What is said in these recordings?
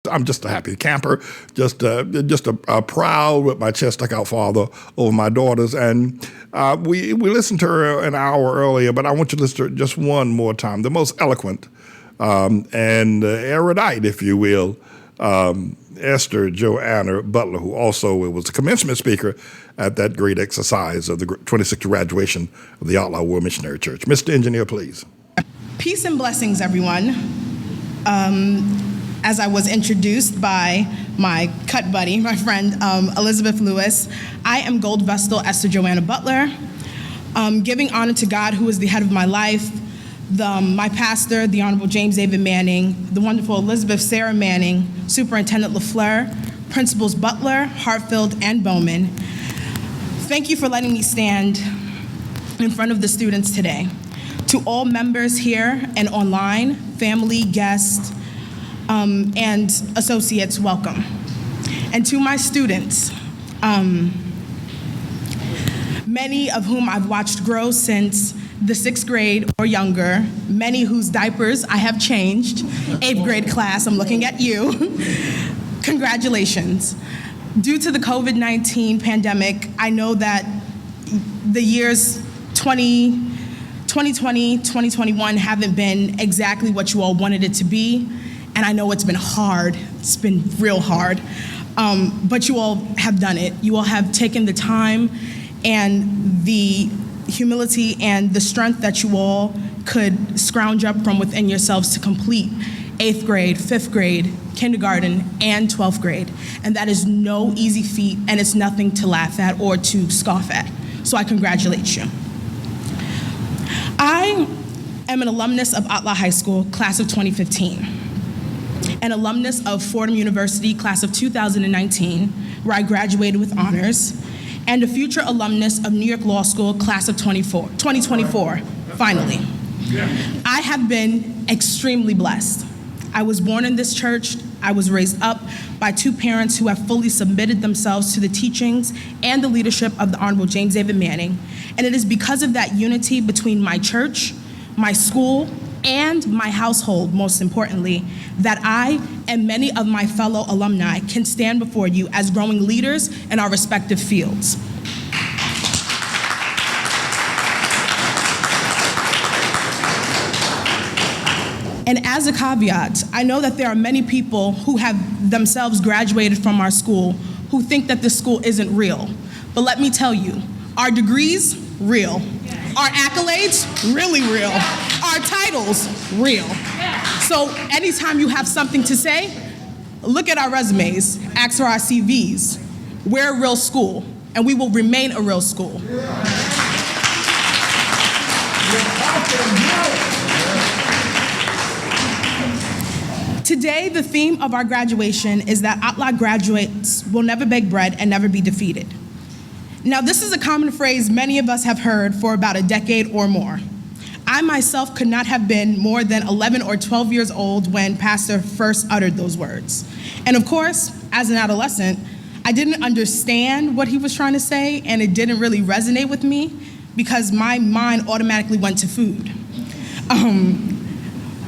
I'm just a happy camper, just a proud with my chest stuck out father over my daughters. And we listened to her an hour earlier, but I want you to listen to her just one more time. The most eloquent and erudite, if you will, Esther Joanna Butler, who also was the commencement speaker at that great exercise of the 26th graduation of the ATLAH World Missionary Church. Mr. Engineer, please. Peace and blessings, everyone. As I was introduced by my cut buddy, my friend Elizabeth Lewis, I am Gold Vestal Esther Joanna Butler, giving honor to God, who is the head of my life, my pastor, the Honorable James David Manning, the wonderful Elizabeth Sarah Manning, Superintendent LaFleur, Principals Butler, Hartfield, and Bowman. Thank you for letting me stand in front of the students today. To all members here and online, family, guests, and associates, welcome. And to my students, many of whom I've watched grow since the 6th grade or younger, many whose diapers I have changed, 8th grade class, I'm looking at you. Congratulations. Due to the COVID-19 pandemic, I know that the years 2020, 2021 haven't been exactly what you all wanted it to be, and I know it's been hard. It's been real hard, but you all have done it. You all have taken the time and the humility and the strength that you all could scrounge up from within yourselves to complete 8th grade, 5th grade, kindergarten, and 12th grade. And that is no easy feat, and it's nothing to laugh at or to scoff at. So I congratulate you. I am an alumnus of ATLAH High School, class of 2015, an alumnus of Fordham University, class of 2019, where I graduated with honors, and a future alumnus of New York Law School, class of 2024, finally. I have been extremely blessed. I was born in this church. I was raised up by two parents who have fully submitted themselves to the teachings and the leadership of the Honorable James David Manning. And it is because of that unity between my church, my school, and my household, most importantly, that I and many of my fellow alumni can stand before you as growing leaders in our respective fields. And as a caveat, I know that there are many people who have themselves graduated from our school who think that this school isn't real. But let me tell you, our degrees, real. Our accolades, really real. Our titles, real. So anytime you have something to say, look at our resumes, ask for our CVs. We're a real school, and we will remain a real school. Today, the theme of our graduation is that ATLAH graduates will never beg bread and never be defeated. Now, this is a common phrase many of us have heard for about a decade or more. I myself could not have been more than 11 or 12 years old when Pastor first uttered those words. And of course, as an adolescent, I didn't understand what he was trying to say, and it didn't really resonate with me because my mind automatically went to food.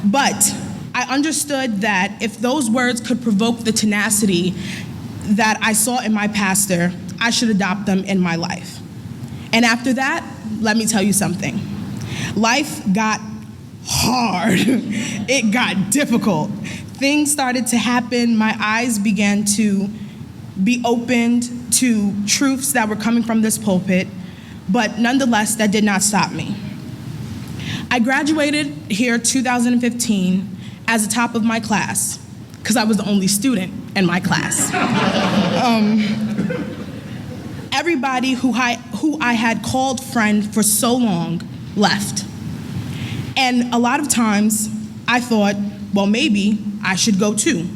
But I understood that if those words could provoke the tenacity that I saw in my pastor, I should adopt them in my life. And after that, let me tell you something. Life got hard. It got difficult. Things started to happen. My eyes began to be opened to truths that were coming from this pulpit, but nonetheless, that did not stop me. I graduated here 2015 as the top of my class, because I was the only student in my class. Everybody who I had called friend for so long left. And a lot of times I thought, well, maybe I should go too.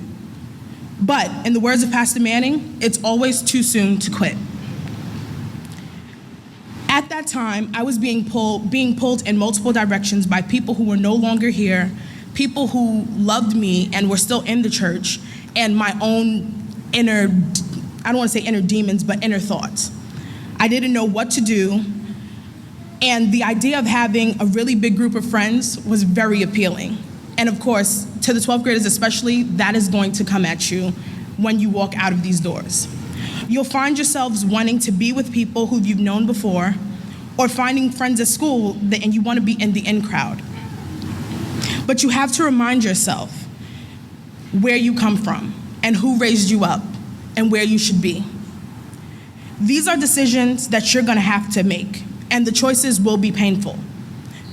But in the words of Pastor Manning, it's always too soon to quit. At that time, I was being pulled in multiple directions by people who were no longer here, people who loved me and were still in the church, and my own inner, I don't want to say inner demons, but inner thoughts. I didn't know what to do, and the idea of having a really big group of friends was very appealing. And of course, to the 12th graders especially, that is going to come at you when you walk out of these doors. You'll find yourselves wanting to be with people who you've known before, or finding friends at school and you want to be in the in crowd. But you have to remind yourself where you come from and who raised you up and where you should be. These are decisions that you're going to have to make, and the choices will be painful.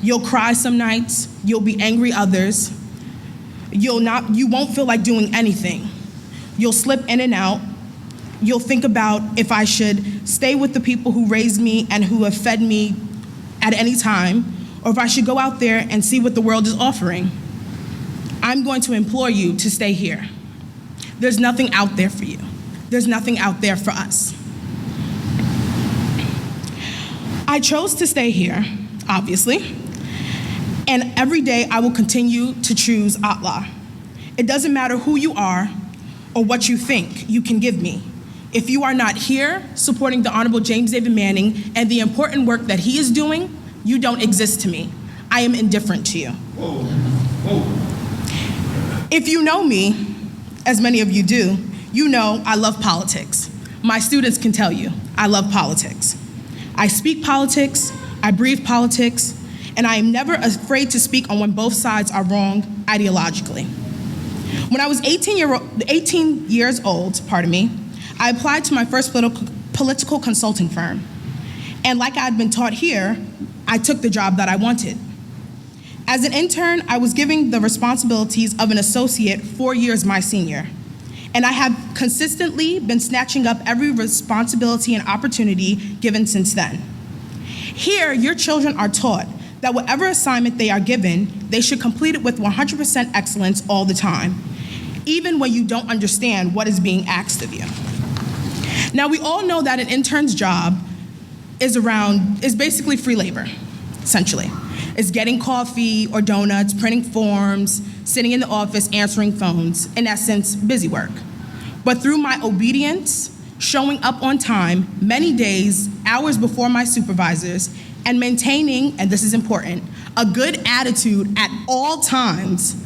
You'll cry some nights, you'll be angry others, you won't feel like doing anything. You'll slip in and out. You'll think about if I should stay with the people who raised me and who have fed me at any time, or if I should go out there and see what the world is offering. I'm going to implore you to stay here. There's nothing out there for you. There's nothing out there for us. I chose to stay here, obviously, and every day I will continue to choose ATLAH. It doesn't matter who you are or what you think you can give me. If you are not here supporting the Honorable James David Manning and the important work that he is doing, you don't exist to me. I am indifferent to you. Whoa. Whoa. If you know me, as many of you do, you know I love politics. My students can tell you, I love politics. I speak politics, I breathe politics, and I am never afraid to speak on when both sides are wrong ideologically. When I was 18 years old, I applied to my first political consulting firm. And like I had been taught here, I took the job that I wanted. As an intern, I was given the responsibilities of an associate 4 years my senior. And I have consistently been snatching up every responsibility and opportunity given since then. Here, your children are taught that whatever assignment they are given, they should complete it with 100% excellence all the time, even when you don't understand what is being asked of you. Now, we all know that an intern's job is basically free labor, essentially. It's getting coffee or donuts, printing forms, sitting in the office, answering phones, in essence, busy work. But through my obedience, showing up on time, many days, hours before my supervisors, and maintaining, and this is important, a good attitude at all times,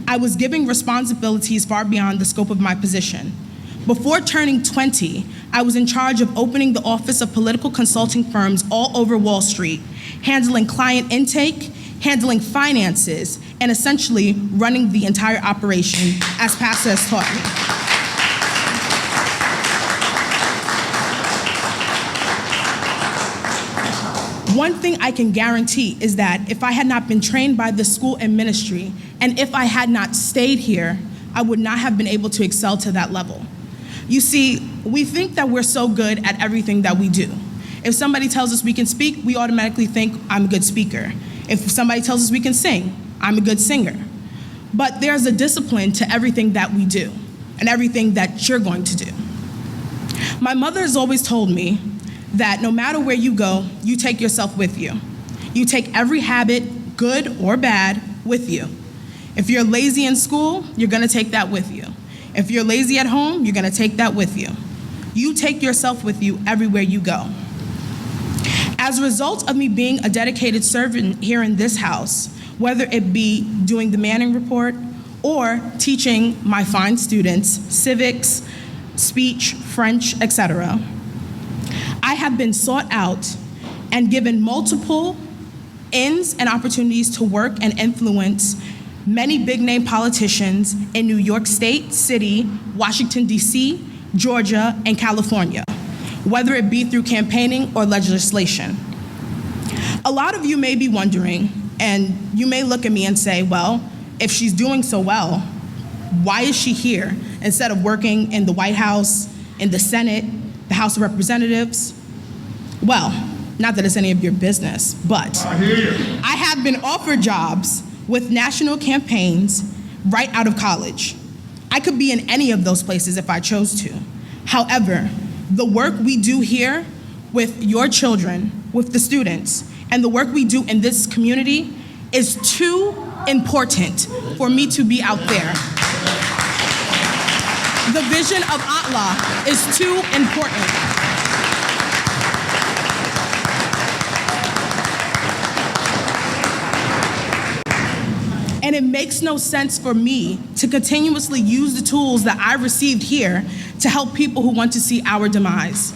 I was given responsibilities far beyond the scope of my position. Before turning 20, I was in charge of opening the office of political consulting firms all over Wall Street, handling client intake, handling finances, and essentially running the entire operation as Pastor has taught me. One thing I can guarantee is that if I had not been trained by the school and ministry, and if I had not stayed here, I would not have been able to excel to that level. You see, we think that we're so good at everything that we do. If somebody tells us we can speak, we automatically think, I'm a good speaker. If somebody tells us we can sing, I'm a good singer. But there's a discipline to everything that we do, and everything that you're going to do. My mother has always told me that no matter where you go, you take yourself with you. You take every habit, good or bad, with you. If you're lazy in school, you're gonna take that with you. If you're lazy at home, you're gonna take that with you. You take yourself with you everywhere you go. As a result of me being a dedicated servant here in this house, whether it be doing the Manning Report or teaching my fine students civics, speech, French, etc., I have been sought out and given multiple ins and opportunities to work and influence many big-name politicians in New York State, City, Washington, D.C., Georgia, and California, whether it be through campaigning or legislation. A lot of you may be wondering, and you may look at me and say, well, if she's doing so well, why is she here instead of working in the White House, in the Senate, the House of Representatives? Well, not that it's any of your business, but I have been offered jobs with national campaigns right out of college. I could be in any of those places if I chose to. However, the work we do here with your children, with the students, and the work we do in this community is too important for me to be out there. The vision of ATLAH is too important. And it makes no sense for me to continuously use the tools that I received here to help people who want to see our demise.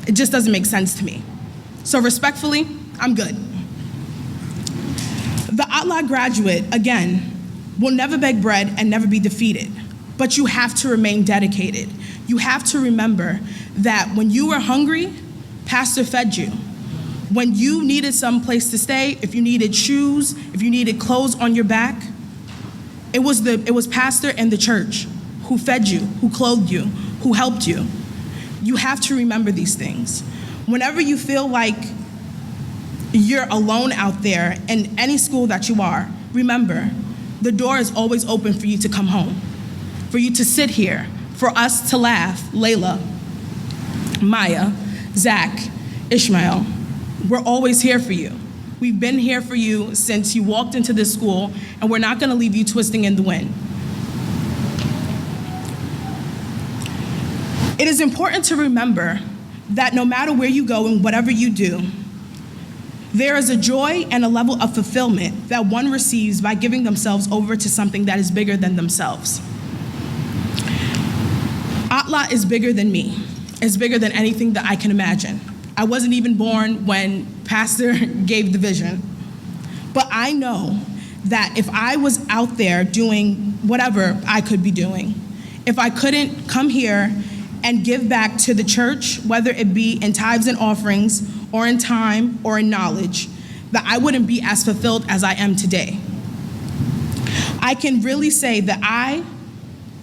It just doesn't make sense to me. So respectfully, I'm good. The ATLAH graduate, again, will never beg bread and never be defeated, but you have to remain dedicated. You have to remember that when you were hungry, Pastor fed you. When you needed some place to stay, if you needed shoes, if you needed clothes on your back, it was Pastor and the church who fed you, who clothed you, who helped you. You have to remember these things. Whenever you feel like you're alone out there in any school that you are, remember, the door is always open for you to come home, for you to sit here, for us to laugh. Layla, Maya, Zach, Ishmael, we're always here for you. We've been here for you since you walked into this school, and we're not gonna leave you twisting in the wind. It is important to remember that no matter where you go and whatever you do, there is a joy and a level of fulfillment that one receives by giving themselves over to something that is bigger than themselves. ATLAH is bigger than me. It's bigger than anything that I can imagine. I wasn't even born when Pastor gave the vision. But I know that if I was out there doing whatever I could be doing, if I couldn't come here and give back to the church, whether it be in tithes and offerings, or in time, or in knowledge, that I wouldn't be as fulfilled as I am today. I can really say that I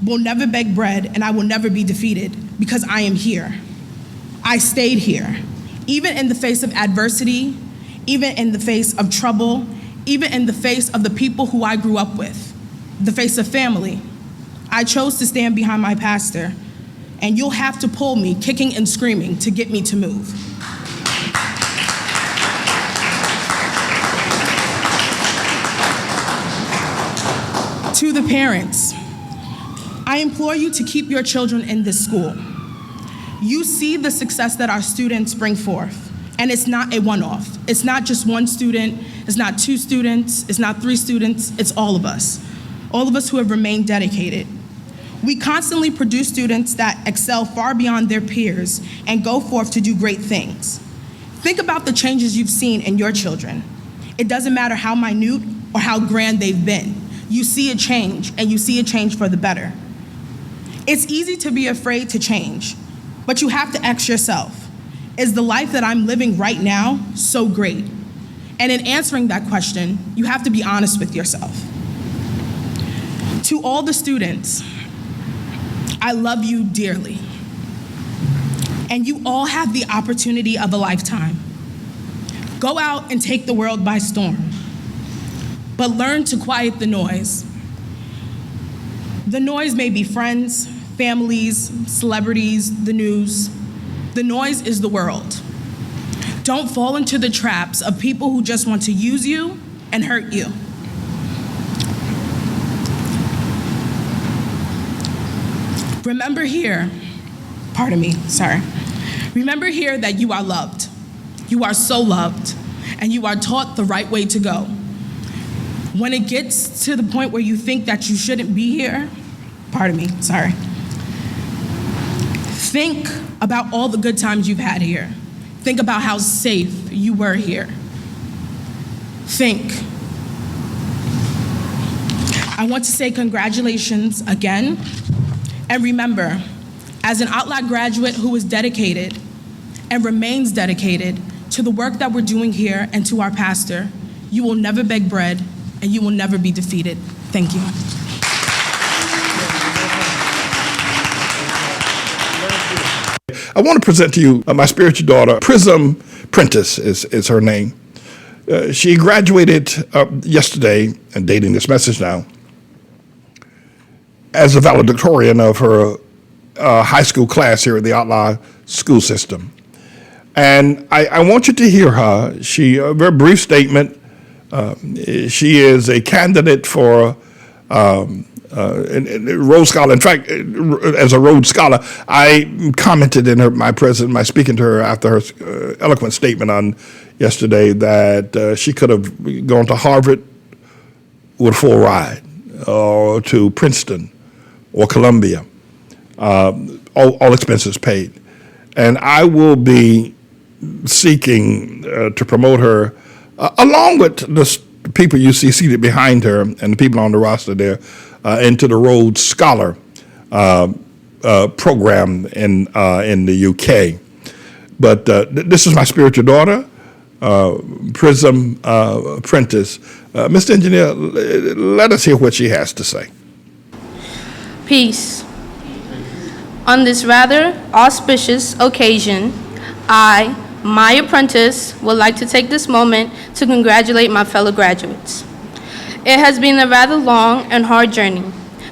will never beg bread and I will never be defeated because I am here. I stayed here. Even in the face of adversity, even in the face of trouble, even in the face of the people who I grew up with, the face of family, I chose to stand behind my pastor, and you'll have to pull me kicking and screaming to get me to move. To the parents, I implore you to keep your children in this school. You see the success that our students bring forth, and it's not a one-off. It's not just one student, it's not two students, it's not three students, it's all of us who have remained dedicated. We constantly produce students that excel far beyond their peers and go forth to do great things. Think about the changes you've seen in your children. It doesn't matter how minute or how grand they've been. You see a change, and you see a change for the better. It's easy to be afraid to change, but you have to ask yourself, is the life that I'm living right now so great? And in answering that question, you have to be honest with yourself. To all the students, I love you dearly. And you all have the opportunity of a lifetime. Go out and take the world by storm, but learn to quiet the noise. The noise may be friends, families, celebrities, the news. The noise is the world. Don't fall into the traps of people who just want to use you and hurt you. Remember here that you are loved. You are so loved, and you are taught the right way to go. When it gets to the point where you think that you shouldn't be here, think about all the good times you've had here. Think about how safe you were here. Think. I want to say congratulations again. And remember, as an ATLAH graduate who is dedicated and remains dedicated to the work that we're doing here and to our pastor, you will never beg bread and you will never be defeated. Thank you. I want to present to you my spiritual daughter, Prism Prentice is her name. She graduated yesterday, and dating this message now, as a valedictorian of her high school class here at the ATLAH school system. And I want you to hear her. A very brief statement. She is a candidate for Rhodes Scholar. In fact, as a Rhodes Scholar, I commented in my speaking to her after her eloquent statement on yesterday that she could have gone to Harvard with a full ride, or to Princeton or Columbia, all expenses paid. And I will be seeking to promote her, along with the people you see seated behind her and the people on the roster there, into the Rhodes Scholar program in the UK. But this is my spiritual daughter, Prism Prentice. Mr. Engineer, let us hear what she has to say. Peace. On this rather auspicious occasion, I, my apprentice, would like to take this moment to congratulate my fellow graduates. It has been a rather long and hard journey,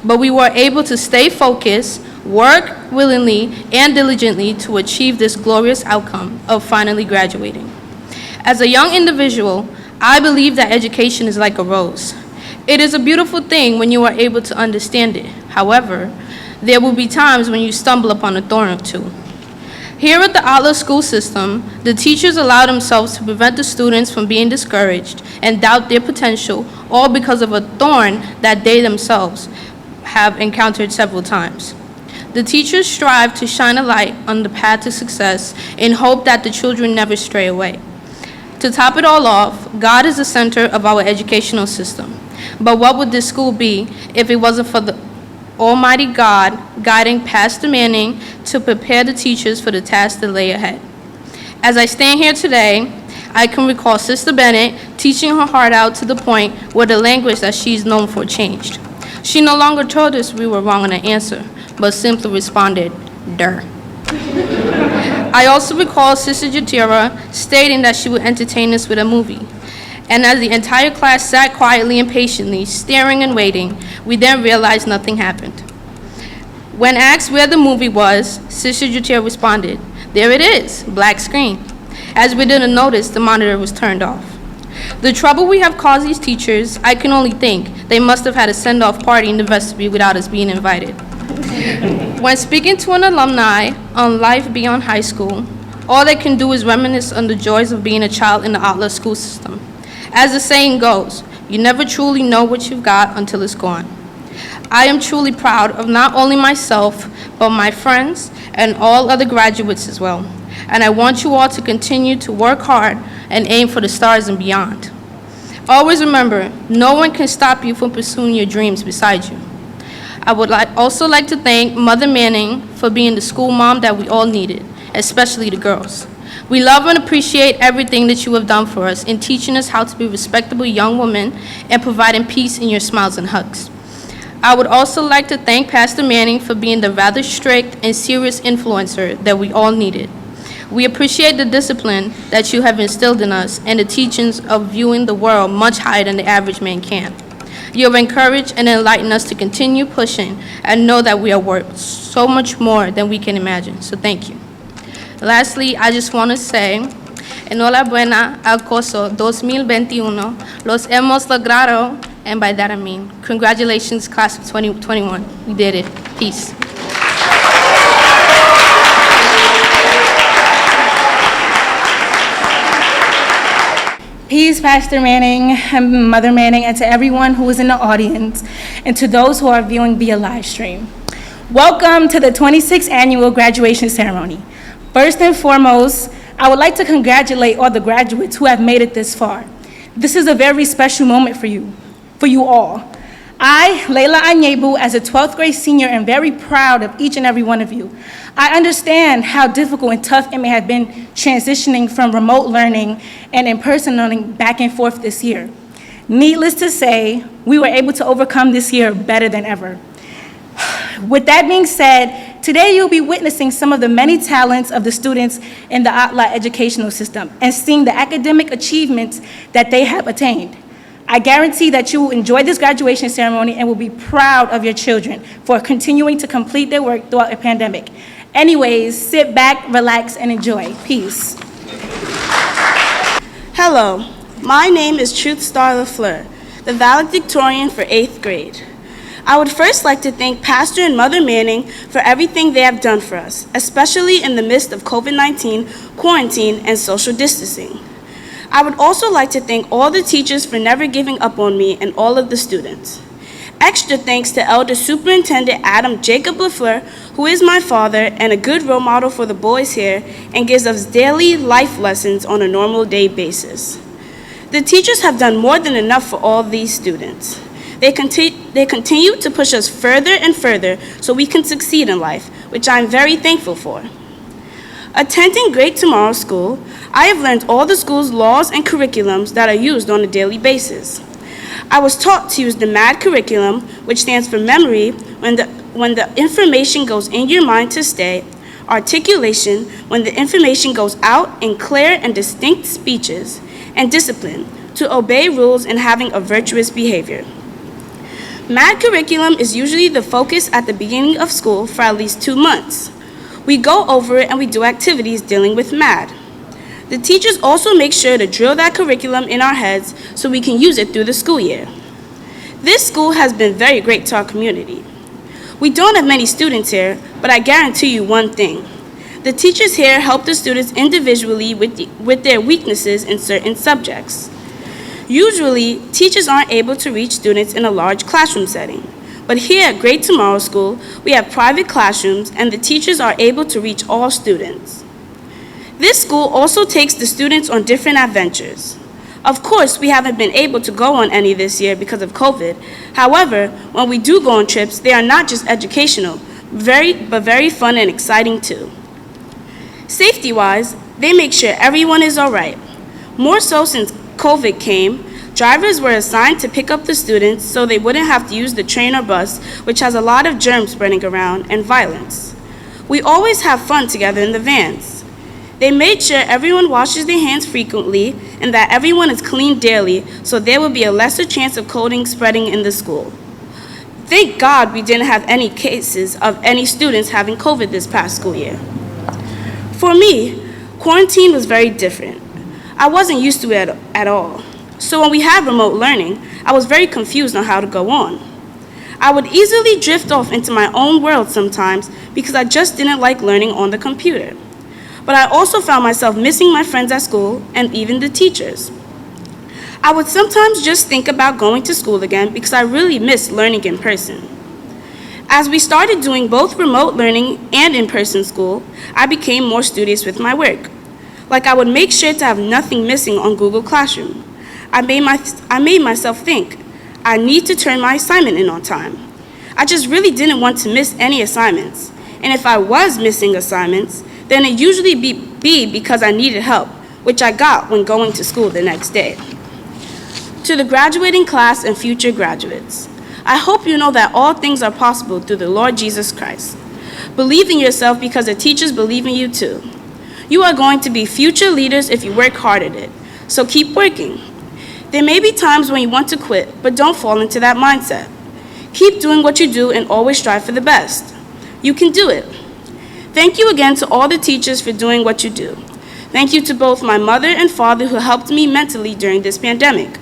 but we were able to stay focused, work willingly and diligently to achieve this glorious outcome of finally graduating. As a young individual, I believe that education is like a rose. It is a beautiful thing when you are able to understand it. However, there will be times when you stumble upon a thorn or two. Here at the ATLAH school system, the teachers allow themselves to prevent the students from being discouraged and doubt their potential, all because of a thorn that they themselves have encountered several times. The teachers strive to shine a light on the path to success in hope that the children never stray away. To top it all off, God is the center of our educational system. But what would this school be if it wasn't for the Almighty God guiding Pastor Manning to prepare the teachers for the task that lay ahead? As I stand here today, I can recall Sister Bennett teaching her heart out to the point where the language that she's known for changed. She no longer told us we were wrong on an answer, but simply responded, "Durr." I also recall Sister Jatira stating that she would entertain us with a movie. And as the entire class sat quietly and patiently, staring and waiting, we then realized nothing happened. When asked where the movie was, Sister Jatira responded, "There it is, black screen." As we didn't notice, the monitor was turned off. The trouble we have caused these teachers, I can only think they must have had a send-off party in the vestibule without us being invited. When speaking to an alumni on life beyond high school, all they can do is reminisce on the joys of being a child in the ATLAH school system. As the saying goes, you never truly know what you've got until it's gone. I am truly proud of not only myself, but my friends and all other graduates as well. And I want you all to continue to work hard and aim for the stars and beyond. Always remember, no one can stop you from pursuing your dreams beside you. I would also like to thank Mother Manning for being the school mom that we all needed, especially the girls. We love and appreciate everything that you have done for us in teaching us how to be respectable young women and providing peace in your smiles and hugs. I would also like to thank Pastor Manning for being the rather strict and serious influencer that we all needed. We appreciate the discipline that you have instilled in us and the teachings of viewing the world much higher than the average man can. You have encouraged and enlightened us to continue pushing and know that we are worth so much more than we can imagine. So thank you. Lastly, I just want to say, enhorabuena al curso 2021. Los hemos logrado, and by that I mean, congratulations, class of 2021. We did it. Peace. Peace, Pastor Manning and Mother Manning, and to everyone who is in the audience, and to those who are viewing via live stream. Welcome to the 26th annual graduation ceremony. First and foremost, I would like to congratulate all the graduates who have made it this far. This is a very special moment for you all. I, Layla Anyebu, as a 12th grade senior, am very proud of each and every one of you. I understand how difficult and tough it may have been transitioning from remote learning and in-person learning back and forth this year. Needless to say, we were able to overcome this year better than ever. With that being said, today you'll be witnessing some of the many talents of the students in the ATLAH educational system and seeing the academic achievements that they have attained. I guarantee that you will enjoy this graduation ceremony and will be proud of your children for continuing to complete their work throughout the pandemic. Anyways, sit back, relax, and enjoy. Peace. Hello, my name is Truth Star LaFleur, the valedictorian for 8th grade. I would first like to thank Pastor and Mother Manning for everything they have done for us, especially in the midst of COVID-19, quarantine, and social distancing. I would also like to thank all the teachers for never giving up on me and all of the students. Extra thanks to Elder Superintendent Adam Jacob LaFleur, who is my father and a good role model for the boys here and gives us daily life lessons on a normal day basis. The teachers have done more than enough for all these students. They continue to push us further and further so we can succeed in life, which I'm very thankful for. Attending Great Tomorrow School, I have learned all the school's laws and curriculums that are used on a daily basis. I was taught to use the MAD curriculum, which stands for memory, when the information goes in your mind to stay, articulation, when the information goes out in clear and distinct speeches, and discipline, to obey rules and having a virtuous behavior. MAD curriculum is usually the focus at the beginning of school for at least 2 months. We go over it and we do activities dealing with MAD. The teachers also make sure to drill that curriculum in our heads so we can use it through the school year. This school has been very great to our community. We don't have many students here, but I guarantee you one thing. The teachers here help the students individually with their weaknesses in certain subjects. Usually, teachers aren't able to reach students in a large classroom setting. But here at Great Tomorrow School, we have private classrooms and the teachers are able to reach all students. This school also takes the students on different adventures. Of course, we haven't been able to go on any this year because of COVID. However, when we do go on trips, they are not just educational, but very fun and exciting too. Safety-wise, they make sure everyone is all right. More so since COVID came, drivers were assigned to pick up the students so they wouldn't have to use the train or bus, which has a lot of germs spreading around and violence. We always have fun together in the vans. They made sure everyone washes their hands frequently and that everyone is cleaned daily so there will be a lesser chance of coding spreading in the school. Thank God we didn't have any cases of any students having COVID this past school year. For me, quarantine was very different. I wasn't used to it at all. So when we had remote learning, I was very confused on how to go on. I would easily drift off into my own world sometimes because I just didn't like learning on the computer. But I also found myself missing my friends at school and even the teachers. I would sometimes just think about going to school again because I really missed learning in person. As we started doing both remote learning and in-person school, I became more studious with my work. Like I would make sure to have nothing missing on Google Classroom. I made myself think, I need to turn my assignment in on time. I just really didn't want to miss any assignments. And if I was missing assignments, then it usually be because I needed help, which I got when going to school the next day. To the graduating class and future graduates, I hope you know that all things are possible through the Lord Jesus Christ. Believe in yourself because the teachers believe in you too. You are going to be future leaders if you work hard at it, so keep working. There may be times when you want to quit, but don't fall into that mindset. Keep doing what you do and always strive for the best. You can do it. Thank you again to all the teachers for doing what you do. Thank you to both my mother and father who helped me mentally during this pandemic.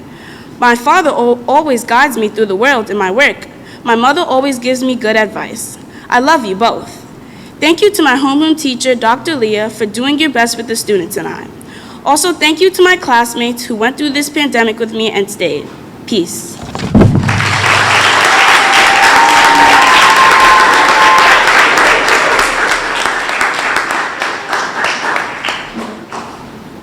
My father always guides me through the world in my work. My mother always gives me good advice. I love you both. Thank you to my homeroom teacher, Dr. Leah, for doing your best with the students and I. Also, thank you to my classmates who went through this pandemic with me and stayed. Peace.